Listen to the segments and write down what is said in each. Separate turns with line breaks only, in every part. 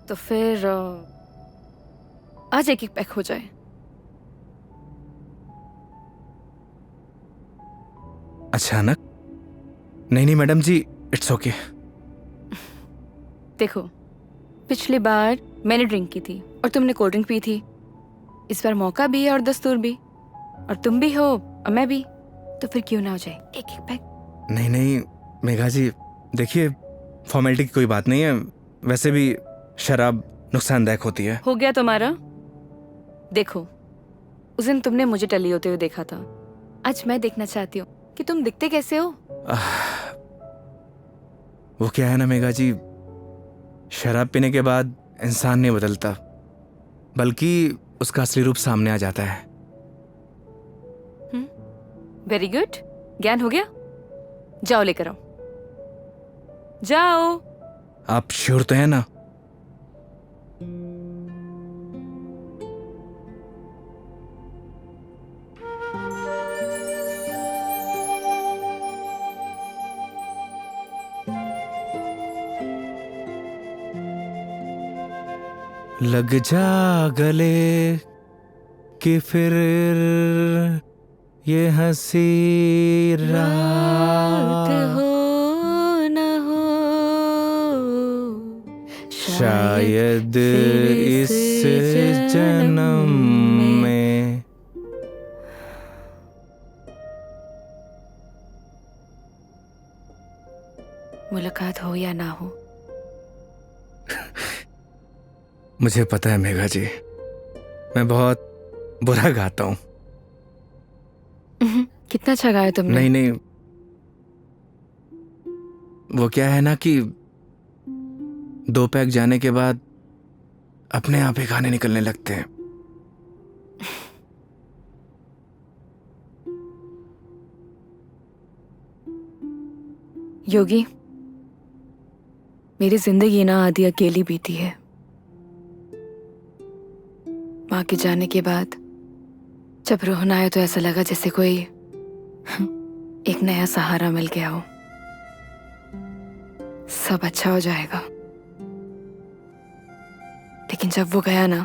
तो फिर आज एक एक पैक हो जाए।
अचानक? नहीं नहीं मैडम जी, इट्स ओके।
देखो, पिछली बार मैंने ड्रिंक की थी और तुमने कोल्ड ड्रिंक पी थी। इस बार मौका भी है और दस्तूर भी, और तुम भी हो और मैं भी, तो फिर क्यों ना हो जाए एक एक पैक।
नहीं नहीं मेघा जी, देखिए फॉर्मेलिटी की कोई बात नहीं है। वैसे भी शराब नुकसानदायक होती है।
हो गया तुम्हारा। देखो, उस दिन तुमने मुझे टली होते हुए देखा था, आज मैं देखना चाहती हूँ कि तुम दिखते कैसे हो।
वो क्या है ना मेघा जी, शराब पीने के बाद इंसान नहीं बदलता, बल्कि उसका असली रूप सामने आ जाता है।
वेरी गुड, ज्ञान हो गया। जाओ लेकर आओ, जाओ।
आप श्योर तो है ना? लग जा गले कि फिर ये हंसी
रात
रात
हो न हो,
शायद
फिर
इस जन्म में।
मुलाकात हो या ना हो।
मुझे पता है मेघा जी, मैं बहुत बुरा गाता हूँ।
कितना अच्छा गाया तुमने।
नहीं नहीं, वो क्या है ना कि 2 पैक जाने के बाद अपने आप ही गाने निकलने लगते हैं।
योगी, मेरी जिंदगी ना आधी अकेली बीती है। माँ के जाने के बाद जब रोना आया तो ऐसा लगा जैसे कोई एक नया सहारा मिल गया हो। सब अच्छा हो जाएगा। लेकिन जब वो गया ना,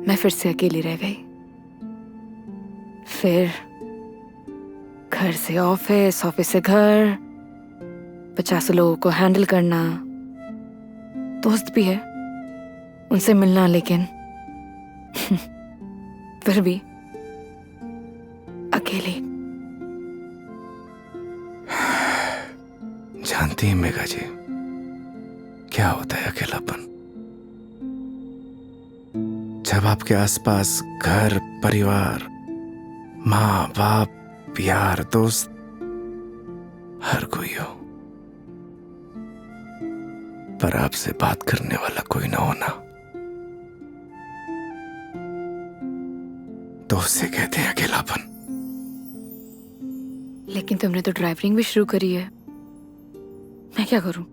मैं फिर से अकेली रह गई। फिर घर से ऑफिस, ऑफिस से घर, 50 लोगों को हैंडल करना, दोस्त भी है, उनसे मिलना, लेकिन फिर भी अकेली।
जानती हैं मेघा जी, क्या होता है अकेलापन? जब आपके आसपास घर, परिवार, माँ बाप, यार, दोस्त, हर कोई हो, पर आपसे बात करने वाला कोई ना होना, तो उसे कहते हैं अकेलापन।
लेकिन तुमने तो ड्राइविंग भी शुरू करी है। मैं क्या करूं?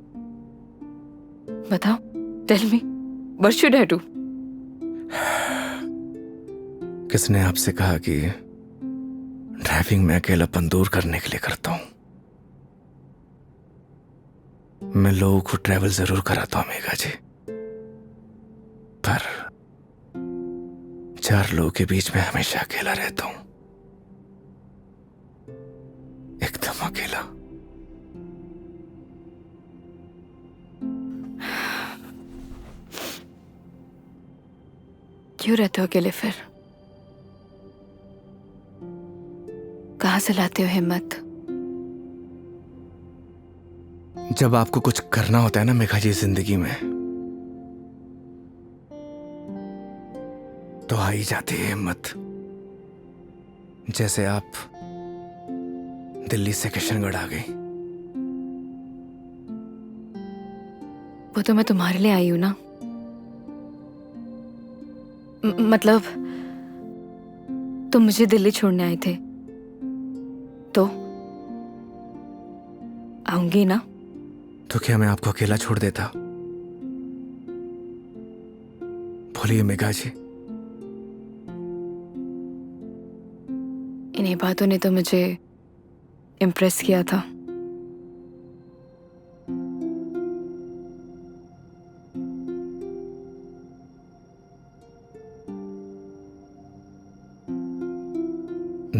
बताओ, tell me, what should I do?
किसने आपसे कहा कि ड्राइविंग में अकेलापन दूर करने के लिए करता हूं? मैं लोगों को ट्रैवल जरूर कराता हूं मेघा जी, पर 4 लोगों के बीच में हमेशा अकेला रहता हूं, एकदम अकेला।
क्यों रहते हो अकेले फिर? कहां से लाते हो हिम्मत?
जब आपको कुछ करना होता है ना मेघा जी जिंदगी में, तो आ ही जाती है हिम्मत। जैसे आप दिल्ली से किशनगढ़ आ गई।
वो तो मैं तुम्हारे लिए आई हूं ना। मतलब तुम मुझे दिल्ली छोड़ने आए थे, तो आऊंगी ना।
तो क्या मैं आपको अकेला छोड़ देता? बोलिए मेघा जी।
इन्हीं बातों ने तो मुझे इम्प्रेस किया था।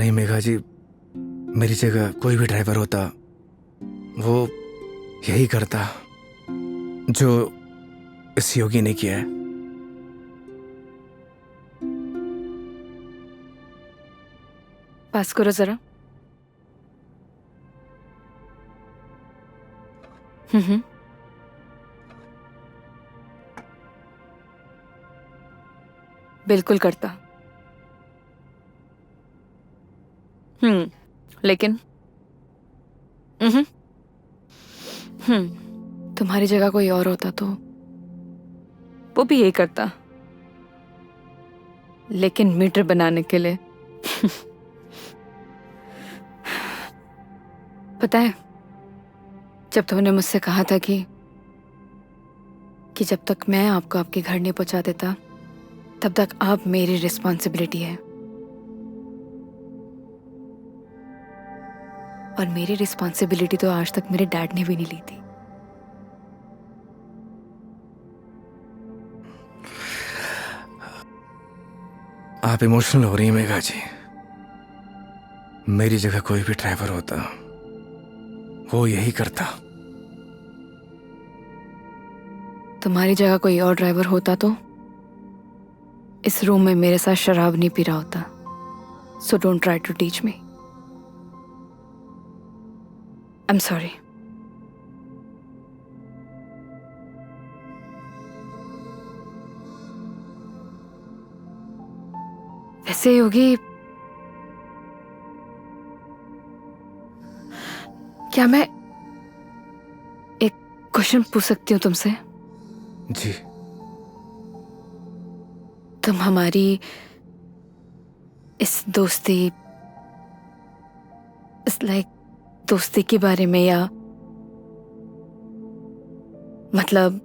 नहीं मेघा जी, मेरी जगह कोई भी ड्राइवर होता वो यही करता जो इस योगी ने किया है।
पास करो जरा। हम्म। बिल्कुल करता। लेकिन हम्म तुम्हारी जगह कोई और होता तो वो भी यही करता, लेकिन मीटर बनाने के लिए। पता है, जब तुमने मुझसे कहा था कि जब तक मैं आपको आपके घर नहीं पहुंचा देता तब तक आप मेरी रिस्पॉन्सिबिलिटी है, और मेरी रिस्पॉन्सिबिलिटी तो आज तक मेरे डैड ने भी नहीं ली थी।
आप इमोशनल हो रही हैं मेघा जी। मेरी जगह कोई भी ड्राइवर होता वो यही करता।
तुम्हारी जगह कोई और ड्राइवर होता तो इस रूम में मेरे साथ शराब नहीं पी रहा होता। So don't try to teach me. I am sorry. वैसे योगी, क्या मैं एक क्वेश्चन पूछ सकती हूँ तुमसे?
जी।
तुम हमारी इस दोस्ती, इस दोस्ती के बारे में, या मतलब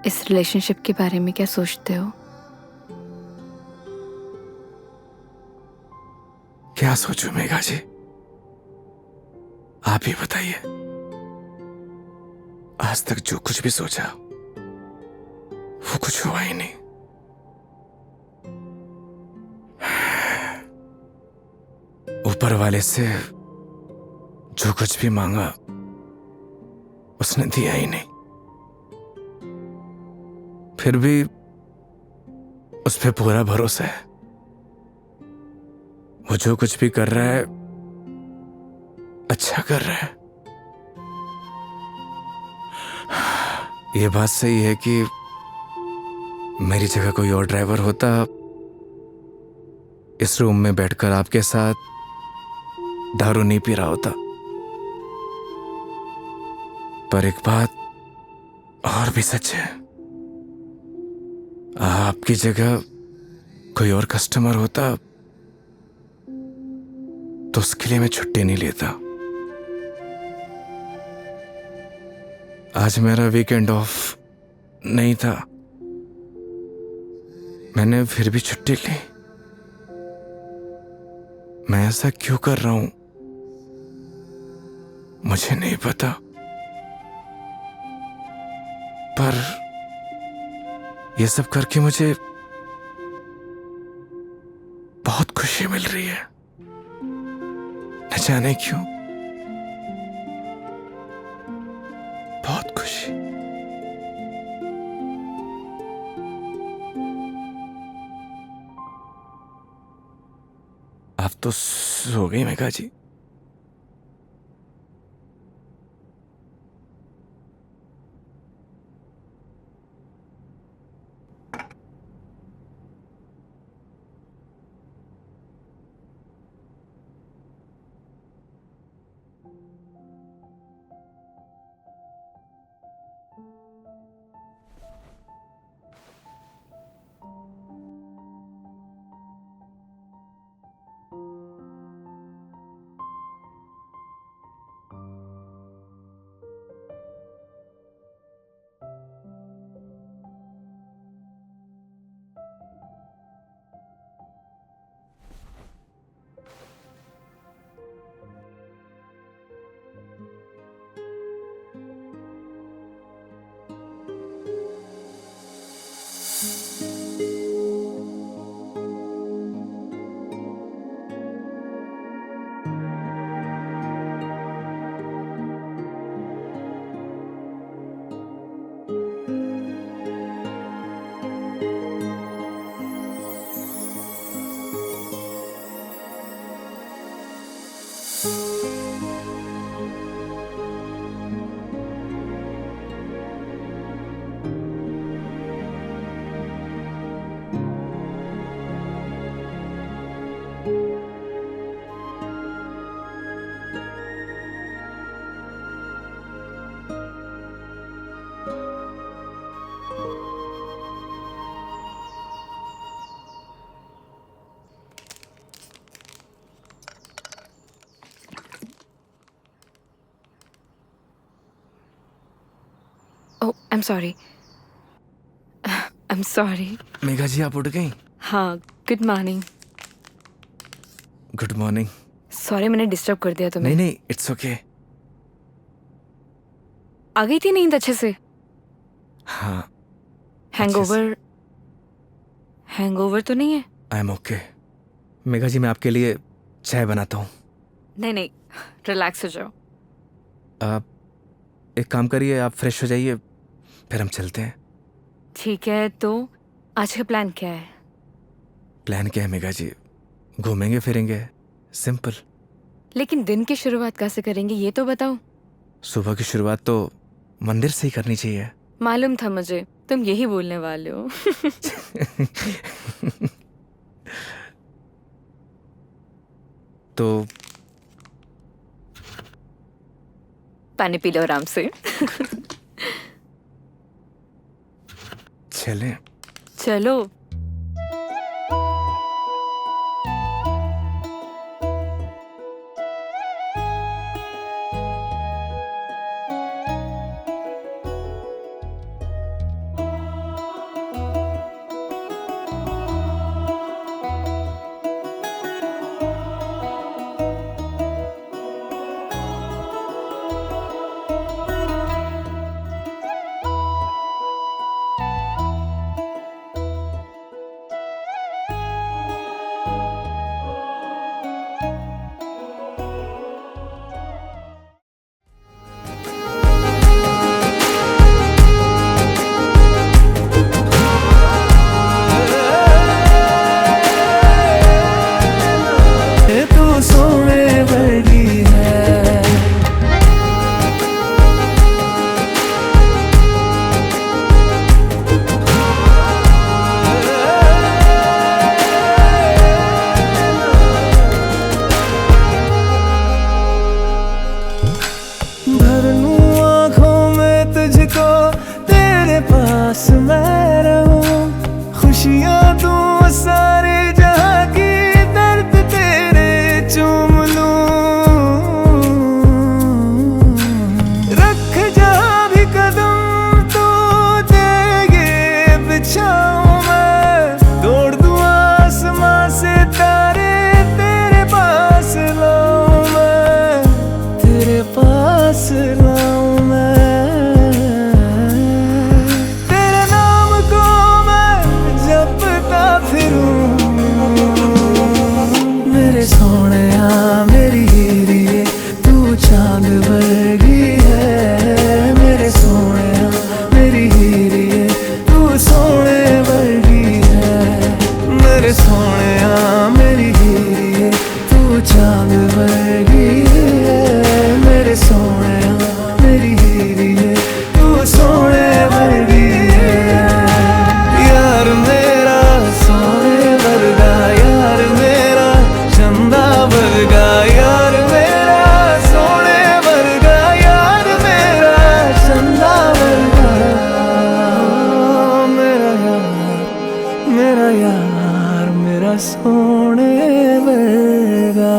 इस रिलेशनशिप के बारे में क्या सोचते हो?
क्या सोचूं मेघा जी, आप ही बताइए। आज तक जो कुछ भी सोचा वो कुछ हुआ ही नहीं। ऊपर वाले से जो कुछ भी मांगा उसने दिया ही नहीं, फिर भी उस पे पूरा भरोसा है। वो जो कुछ भी कर रहा है अच्छा कर रहा है। ये बात सही है कि मेरी जगह कोई और ड्राइवर होता इस रूम में बैठकर आपके साथ दारू नहीं पी रहा होता। पर एक बात और भी सच है, आपकी जगह कोई और कस्टमर होता तो उसके लिए मैं छुट्टी नहीं लेता। आज मेरा वीकेंड ऑफ नहीं था, मैंने फिर भी छुट्टी ली। मैं ऐसा क्यों कर रहा हूं मुझे नहीं पता, पर ये सब करके मुझे बहुत खुशी मिल रही है, न जाने क्यों, बहुत खुशी। आप तो सो गई Megha ji.
Oh I am sorry, I am sorry.
Megha ji आप उठ गई?
हाँ, good morning.
Good morning.
Sorry मैंने डिस्टर्ब कर दिया तुम्हें।
नहीं नहीं, इट्स ओके।
आ गई थी नींद अच्छे से?
हाँ।
हैंगओवर, हैंगओवर तो नहीं है?
I am okay. Megha ji मैं आपके लिए चाय बनाता हूँ।
नहीं नहीं, रिलैक्स हो जाओ।
आप एक काम करिए, आप फ्रेश हो जाइए, फिर हम चलते हैं।
ठीक है, तो आज का प्लान क्या है?
प्लान क्या है मेघा जी? घूमेंगे फिरेंगे, सिंपल।
लेकिन दिन की शुरुआत कैसे करेंगे ये तो बताओ।
सुबह की शुरुआत तो मंदिर से ही करनी चाहिए।
मालूम था मुझे तुम यही बोलने वाले हो।
तो
पानी पी लो आराम से।
चलें?
चलो।
तू सोने वर्गी है। भर लूं आँखों में तुझको, तेरे पास मैं रहूं, खुशियाँ दूं सारे जहाँ की, दर्द तेरे चूम लूं। रख जहाँ भी कदम तो देगे बिछाऊं मैं, तोड़ दूं आसमां से तारे, तेरे पास लाऊं मैं, तेरे पास लाऊं मैं। तेरे नाम को मैं जपता फिरूं, मेरे सोहणिया मेरी हीरिए, तू चांद वर्गी है। मेरे सोहणिया मेरी हीरिए, तू सोने वर्गी है। मेरे सोहणिया मेरी हीरिए, तू चांद वर्गी है। मेरे सोहणिया मेरी हीरिए, तू सोने वर्गी है। यार मेरा सोने वर्गा, यार मेरा चंदा वर्गा, यार मेरा सोने वर्गा, यार मेरा चंदा वर्गा। मेरा यार मेरा सोने वर्गा।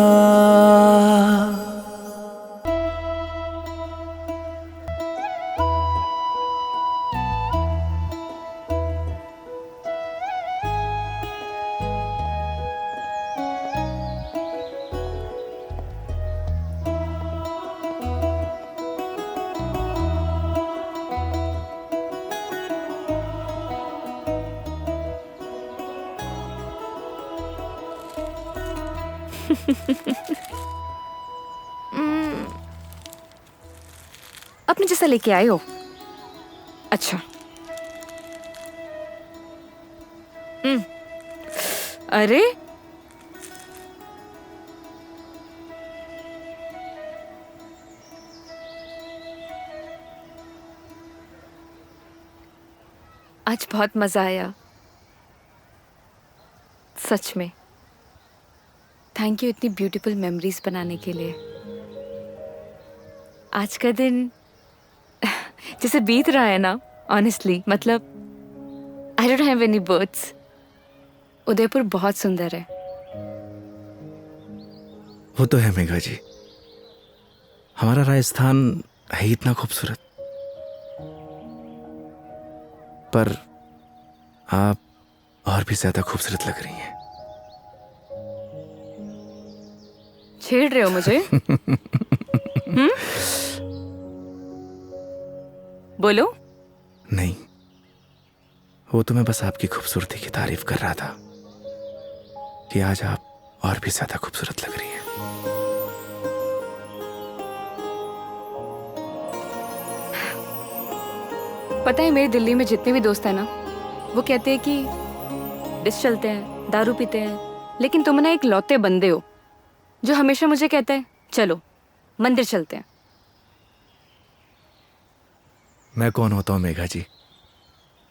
अपने जैसा लेके आए हो? अच्छा। अरे आज बहुत मजा आया सच में। थैंक यू इतनी ब्यूटीफुल मेमोरीज बनाने के लिए। आज का दिन जैसे बीत रहा है ना, ऑनेस्टली मतलब I don't have any words. Udaipur बहुत सुंदर है।
वो तो है मेघा जी, हमारा राजस्थान है इतना खूबसूरत। पर आप और भी ज्यादा खूबसूरत लग रही हैं।
छेड़ रहे हो मुझे? बोलो।
नहीं, वो तो मैं बस आपकी खूबसूरती की तारीफ कर रहा था कि आज आप और भी ज्यादा खूबसूरत लग रही हैं।
पता है, मेरे दिल्ली में जितने भी दोस्त हैं ना, वो कहते हैं कि डिस चलते हैं, दारू पीते हैं, लेकिन तुम ना एक लौते बंदे हो जो हमेशा मुझे कहता है चलो मंदिर चलते हैं।
मैं कौन होता हूँ मेघा जी,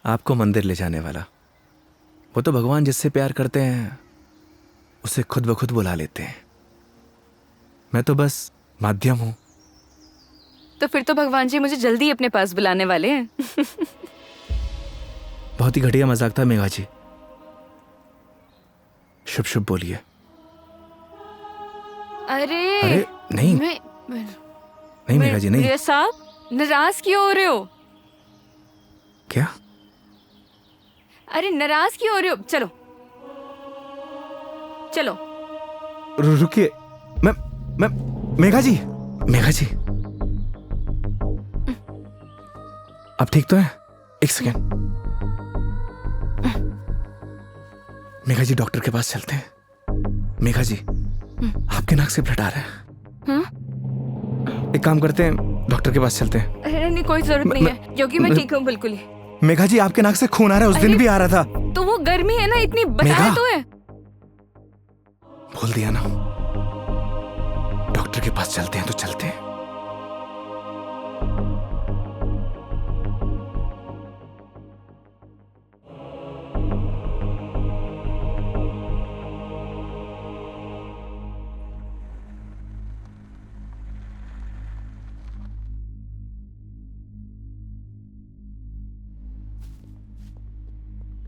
आपको मंदिर ले जाने वाला? वो तो भगवान जिससे प्यार करते हैं उसे खुद ब खुद बुला लेते हैं। मैं तो बस माध्यम हूं।
तो फिर तो भगवान जी मुझे जल्दी अपने पास बुलाने वाले हैं।
बहुत ही घटिया मजाक था मेघा जी। शुभ शुभ बोलिए।
अरे
अरे नहीं
मैं
नहीं मेघा जी, नहीं।
मेरे साहब नाराज क्यों हो रहे हो?
क्या?
अरे नाराज क्यों हो रहे हो? चलो चलो।
रुकिए। मैं मेघा जी, मेघा जी, आप ठीक तो हैं? एक सेकेंड। मेघा जी, डॉक्टर के पास चलते हैं। मेघा जी, आपके नाक से ब्लड आ रहा है।
हाँ?
एक काम करते हैं, डॉक्टर के पास चलते हैं।
अरे नहीं, कोई जरूरत नहीं है क्योंकि मैं ठीक हूँ बिल्कुल ही।
मेघा जी, आपके नाक से खून आ रहा है, उस दिन भी आ रहा था।
तो वो गर्मी है ना, इतनी बताया
मेघा।
तो है।
बोल दिया ना, डॉक्टर के पास चलते हैं तो चलते हैं।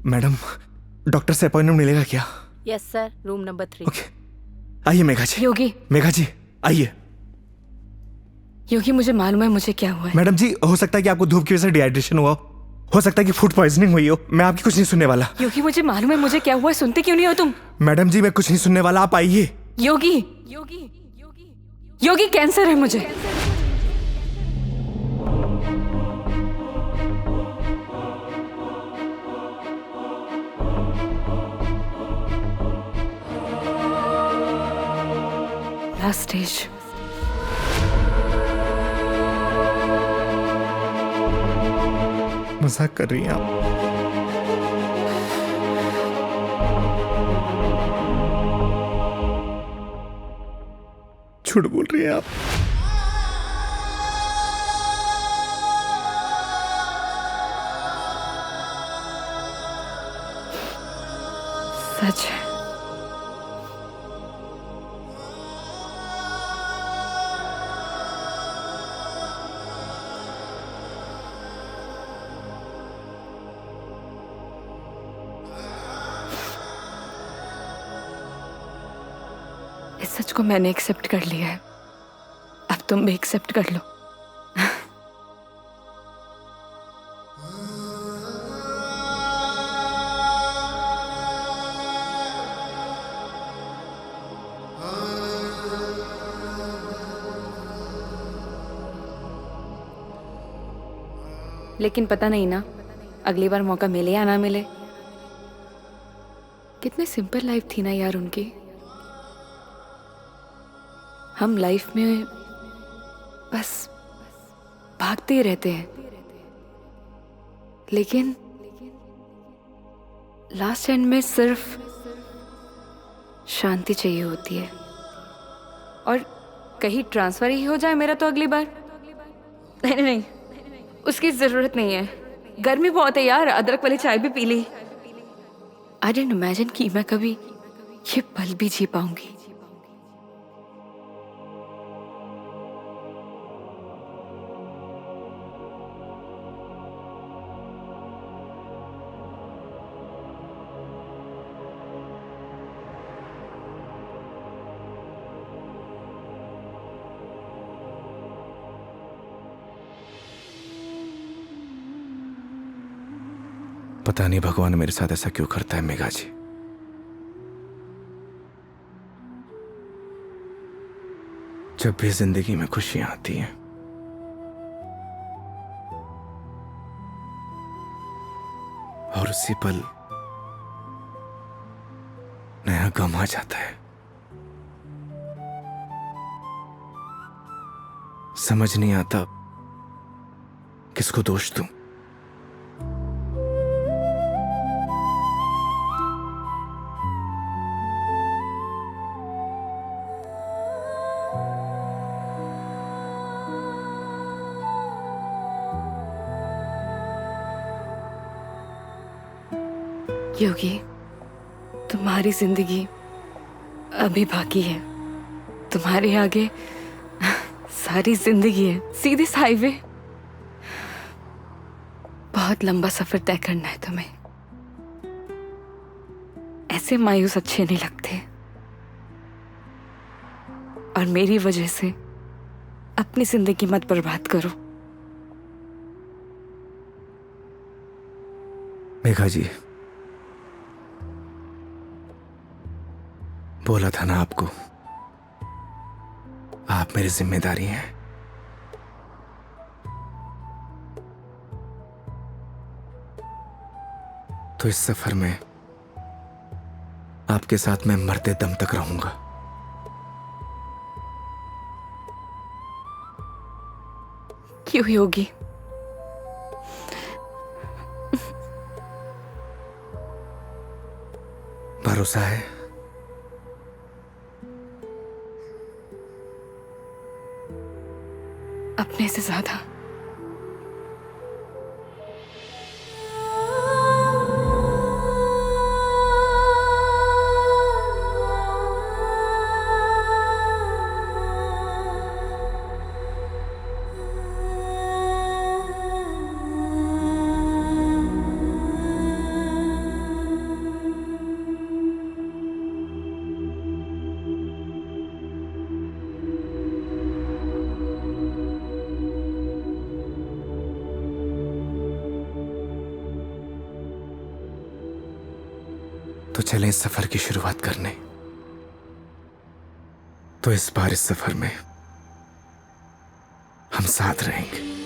मैडम, डॉक्टर से अपॉइंटमेंट मिलेगा क्या?
Yes sir, room number 3।
Okay, आइए मेघा जी।
योगी,
मेघा जी आइए।
योगी मुझे मालूम है मुझे क्या हुआ है।
मैडम जी, हो सकता है कि आपको धूप की वजह से डिहाइड्रेशन हुआ हो सकता है कि फूड पॉइजनिंग हुई हो। मैं आपकी कुछ नहीं सुनने वाला।
योगी मुझे मालूम है मुझे क्या हुआ है, सुनते क्यों नहीं हो तुम?
मैडम जी, मैं कुछ नहीं सुनने वाला, आप आइए।
योगी योगी योगी कैंसर है मुझे। Last stage.
मजाक कर रही हैं आप? झूठ बोल रही हैं आप?
सच है। इस सच को मैंने एक्सेप्ट कर लिया है, अब तुम भी एक्सेप्ट कर लो। लेकिन पता नहीं ना, अगली बार मौका मिले या ना मिले। कितनी सिंपल लाइफ थी ना यार उनकी। हम लाइफ में बस भागते ही रहते हैं, लेकिन लास्ट एंड में सिर्फ शांति चाहिए होती है। और कहीं ट्रांसफर ही हो जाए मेरा तो अगली बार। नहीं नहीं नहीं, उसकी जरूरत नहीं है। गर्मी बहुत है यार, अदरक वाली चाय भी पी ली। आई डिडंट इमेजिन कि मैं कभी ये पल भी जी पाऊंगी।
पता नहीं भगवान मेरे साथ ऐसा क्यों करता है मेघा जी। जब भी जिंदगी में खुशियां आती हैं, और उसी पल नया गम आ जाता है। समझ नहीं आता किसको दोष दूं।
योगी, तुम्हारी जिंदगी अभी बाकी है। तुम्हारे आगे सारी जिंदगी है, सीधे हाईवे। बहुत लंबा सफर तय करना है तुम्हें। ऐसे मायूस अच्छे नहीं लगते। और मेरी वजह से अपनी जिंदगी मत बर्बाद करो।
मेघा जी, बोला था ना आपको, आप मेरी जिम्मेदारी हैं। तो इस सफर में आपके साथ मैं मरते दम तक रहूंगा।
क्यों योगी?
भरोसा है?
अपने से ज्यादा।
तो चलें इस सफर की शुरुआत करने। तो इस बार इस सफर में हम साथ रहेंगे।